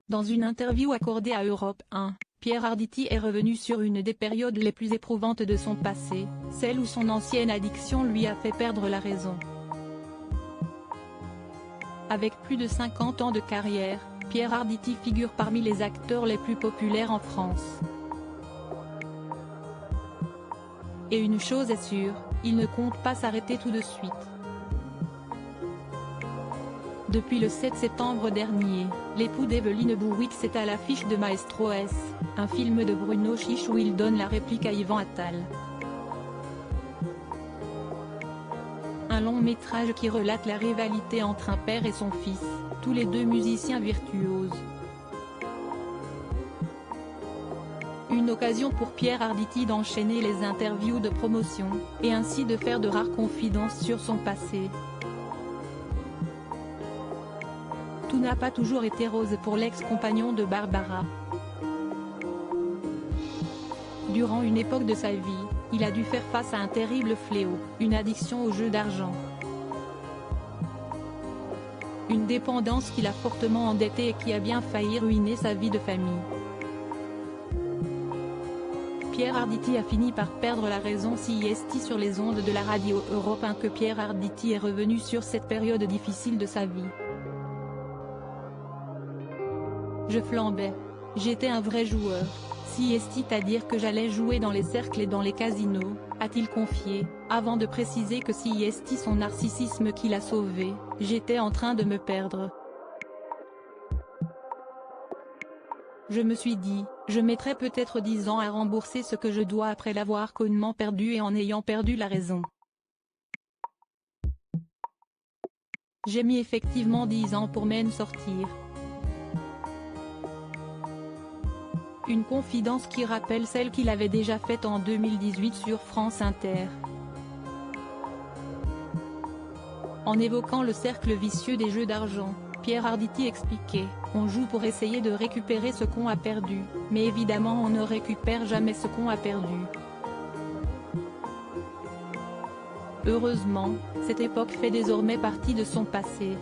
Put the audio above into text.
Dans une interview accordée à Europe 1, Pierre Arditi est revenu sur une des périodes les plus éprouvantes de son passé, celle où son ancienne addiction lui a fait perdre la raison. Avec plus de 50 ans de carrière, Pierre Arditi figure parmi les acteurs les plus populaires en France. Et une chose est sûre, il ne compte pas s'arrêter tout de suite. Depuis le 7 septembre dernier, l'époux d'Evelyne Bouwick est à l'affiche de Maestro S, un film de Bruno Chiche où il donne la réplique à Yvan Attal. Un long métrage qui relate la rivalité entre un père et son fils, tous les deux musiciens virtuoses. Une occasion pour Pierre Arditi d'enchaîner les interviews de promotion, et ainsi de faire de rares confidences sur son passé. Tout n'a pas toujours été rose pour l'ex-compagnon de Barbara. Durant une époque de sa vie, il a dû faire face à un terrible fléau, une addiction aux jeux d'argent. Une dépendance qui l'a fortement endetté et qui a bien failli ruiner sa vie de famille. Pierre Arditi a fini par perdre la raison CIST sur les ondes de la radio Europe 1 que Pierre Arditi est revenu sur cette période difficile de sa vie. Je flambais. J'étais un vrai joueur. C'est-à-dire que j'allais jouer dans les cercles et dans les casinos, a-t-il confié, avant de préciser que c'est son narcissisme qui l'a sauvé, j'étais en train de me perdre. Je me suis dit, je mettrai peut-être 10 ans à rembourser ce que je dois après l'avoir connement perdu et en ayant perdu la raison. J'ai mis effectivement 10 ans pour m'en sortir. Une confidence qui rappelle celle qu'il avait déjà faite en 2018 sur France Inter. En évoquant le cercle vicieux des jeux d'argent, Pierre Arditi expliquait « On joue pour essayer de récupérer ce qu'on a perdu, mais évidemment on ne récupère jamais ce qu'on a perdu. » Heureusement, cette époque fait désormais partie de son passé.